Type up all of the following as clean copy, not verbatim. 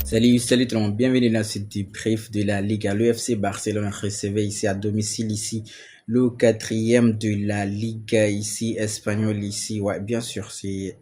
Salut tout le monde, bienvenue dans ce débrief de la Liga. Le FC Barcelone recevait ici à domicile ici le quatrième de la Liga ici espagnole ici. Ouais, bien sûr, c'est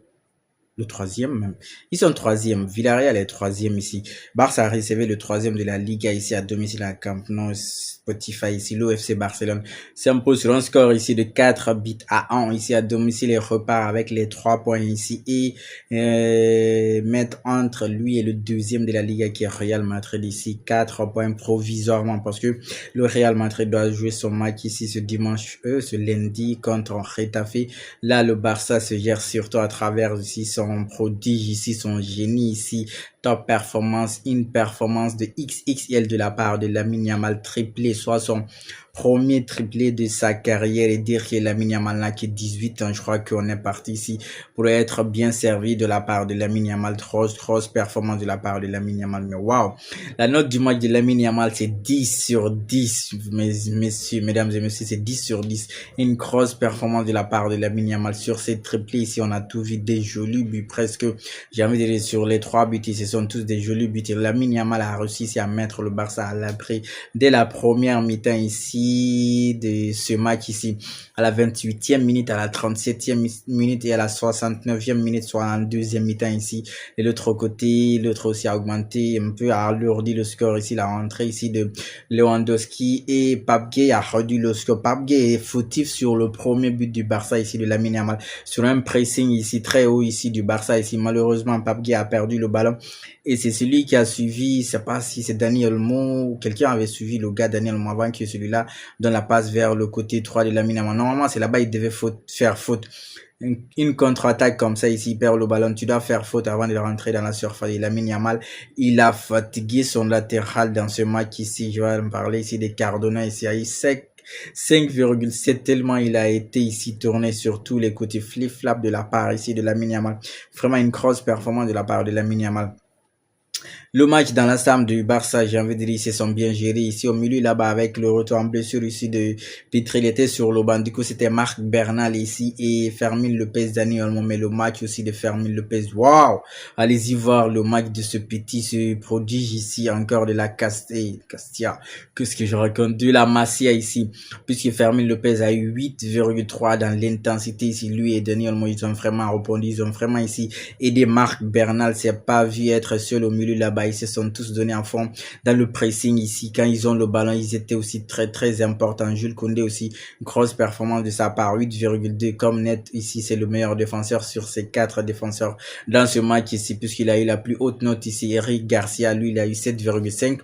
le troisième même. Ils sont troisième. Villarreal est troisième ici. Barça a recevé le troisième de la Liga ici à domicile à Camp Nou. Spotify ici. L'OFC Barcelone s'impose sur un score ici de 4 buts à 1 ici à domicile et repart avec les 3 points ici et mettre entre lui et le deuxième de la Liga qui est Real Madrid ici 4 points provisoirement parce que le Real Madrid doit jouer son match ici ce dimanche, ce lundi contre Getafe. Là, le Barça se gère surtout à travers ici son prodige, ici son génie, ici top performance, une performance de XXL de la part de Lamine Yamal, triplé, soit son premier triplé de sa carrière et dire que Lamine Yamal n'a que 18 ans, je crois qu'on est parti ici pour être bien servi de la part de Lamine Yamal, grosse performance de la part de Lamine Yamal, mais waouh, la note du match de Lamine Yamal c'est 10 sur 10, mesdames et messieurs, c'est 10 sur 10, une grosse performance de la part de Lamine Yamal sur ces triplés ici, on a tout vu, des jolis buts presque, j'ai envie de dire sur les 3 buts, ce sont tous des jolis buts, Lamine Yamal a réussi ici à mettre le Barça à l'abri dès la première mi-temps ici de ce match ici, à la 28e minute, à la 37e minute et à la 69e minute, soit en deuxième mi-temps ici. Et l'autre côté, l'autre aussi a augmenté un peu, a alourdi le score ici, la rentrée ici de Lewandowski et Pape Gueye a réduit le score. Pape Gueye est fautif sur le premier but du Barça ici de Lamine Yamal, sur un pressing ici très haut ici du Barça ici. Malheureusement, Pape Gueye a perdu le ballon et c'est celui qui a suivi, je sais pas si c'est Daniel Olmo ou quelqu'un avait suivi le gars Daniel Olmo avant que celui-là donne la passe vers le côté 3 de Lamine Yamal. Normalement, c'est là-bas il devait faire faute. Une contre-attaque comme ça ici, il perd le ballon, tu dois faire faute avant de rentrer dans la surface. Et Lamine Yamal, il a fatigué son latéral dans ce match ici. Je vais en parler ici des Cardona ici. Il sec 5,7 tellement il a été ici tourné sur tous les côtés, flip-flap de la part ici de Lamine Yamal. Vraiment une grosse performance de la part de Lamine Yamal. Le match dans l'ensemble du Barça, j'ai envie de dire, ils se sont bien gérés ici au milieu là-bas avec le retour en blessure ici de Petr, il était sur le banc. Du coup, c'était Marc Bernal ici et Fermin Lopez, Dani Olmo, mais le match aussi de Fermin Lopez. Waouh! Allez-y voir le match de ce prodige ici, encore de la Castilla. Qu'est-ce que je raconte? De la Masia ici, puisque Fermin Lopez a eu 8,3 dans l'intensité ici. Lui et Dani Olmo, ils ont vraiment répondu, ils ont vraiment ici aidé Marc Bernal. C'est pas vu être seul au milieu là-bas. Ils se sont tous donnés en fond dans le pressing ici. Quand ils ont le ballon, ils étaient aussi très importants. Jules Koundé aussi, grosse performance de sa part, 8,2 comme net. Ici, c'est le meilleur défenseur sur ces 4 défenseurs dans ce match ici, puisqu'il a eu la plus haute note ici. Eric Garcia, lui, il a eu 7,5.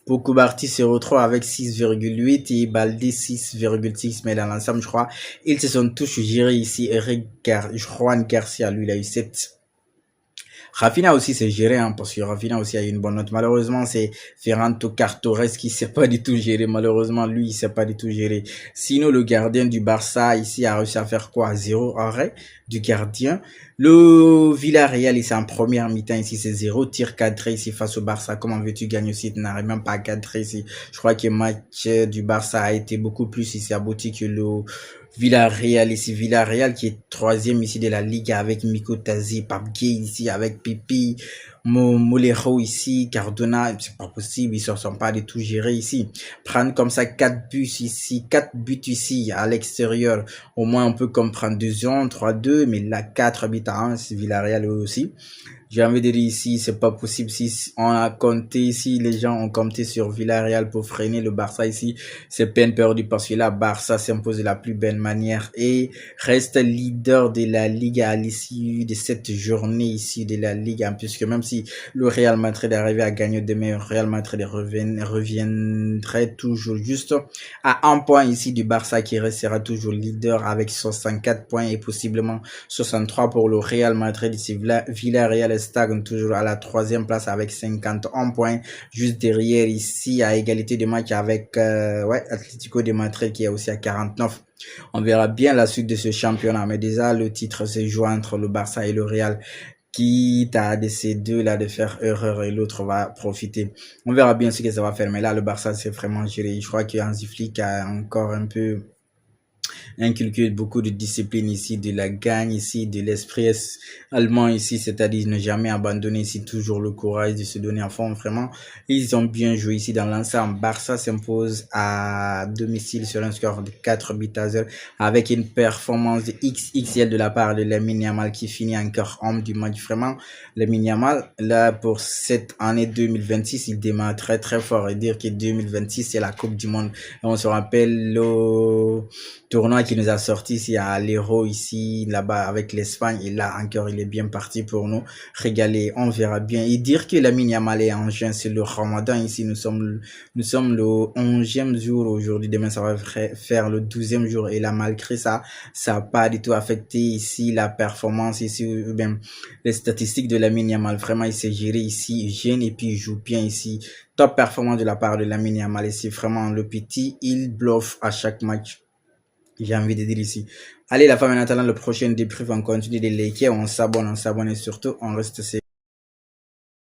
Pour Koubarti se retrouve avec 6,8 et Baldi 6,6, mais dans l'ensemble, je crois, ils se sont tous gérés ici. Juan Garcia, lui, il a eu 7. Rafinha aussi s'est géré, hein, parce que Rafinha aussi a eu une bonne note. Malheureusement, c'est Ferran Torres qui s'est pas du tout géré. Malheureusement, lui, il s'est pas du tout géré. Sinon, le gardien du Barça, ici, a réussi à faire quoi? 0 arrêt du gardien. Le Villarreal, ici, en première mi-temps, ici, c'est 0 tir cadré ici face au Barça. Comment veux-tu gagner aussi? Tu n'arrives même pas à cadrer ici. Je crois que le match du Barça a été beaucoup plus ici abouti que le Villarreal ici, Villarreal qui est troisième ici de la Ligue avec Miko Tazi, Pape Gueye ici avec Pipi, Molero ici, Cardona, c'est pas possible, ils se sont pas du tout gérés ici. Prendre comme ça 4 buts ici, 4 buts ici à l'extérieur, au moins on peut comprendre 2-1, 3-2, mais là 4 buts à 1, c'est Villarreal eux aussi. J'ai envie de dire ici, c'est pas possible. Si on a compté ici, les gens ont compté sur Villarreal pour freiner le Barça ici. C'est peine perdue parce que là, Barça s'impose de la plus belle manière et reste leader de la Ligue à l'issue de cette journée ici de la Ligue. Puisque même si le Real Madrid arrivait à gagner demain, le Real Madrid reviendrait toujours juste à un point ici du Barça qui restera toujours leader avec 64 points et possiblement 63 pour le Real Madrid ici. Villarreal stagne toujours à la 3e place avec 51 points, juste derrière ici à égalité de match avec Atlético de Madrid qui est aussi à 49. On verra bien la suite de ce championnat, mais déjà le titre se joue entre le Barça et le Real. Quitte à de ces deux là de faire erreur et l'autre va profiter. On verra bien ce que ça va faire, mais là le Barça c'est vraiment géré. Je crois que Hansi Flick a encore un peu inculqué beaucoup de discipline ici, de la gagne ici, de l'esprit allemand ici, c'est-à-dire ne jamais abandonner ici, toujours le courage de se donner à fond. Vraiment, ils ont bien joué ici dans l'ensemble. Barça s'impose à domicile sur un score de 4 buts à 0 avec une performance de XXL de la part de Lamine Yamal qui finit encore homme du match. Vraiment, Lamine Yamal, là, pour cette année 2026, il démarre très très fort et dire que 2026, c'est la Coupe du Monde. On se rappelle le tournoi qui nous a sorti ici à l'Euro ici, là-bas avec l'Espagne. Et là encore, il est bien parti pour nous régaler. On verra bien. Et dire que Lamine Yamal est en juin, c'est le Ramadan ici. Nous sommes le 11e jour aujourd'hui. Demain, ça va faire le 12e jour. Et là, malgré ça, ça n'a pas du tout affecté ici la performance ici, ou bien les statistiques de Lamine Yamal. Vraiment, il s'est géré ici, il gêne et puis il joue bien ici. Top performance de la part de Lamine Yamal ici. Vraiment, le petit, il bluffe à chaque match. J'ai envie de dire ici. Allez, la femme, en attendant le prochain débrief, on continue de liker, on s'abonne et surtout, on reste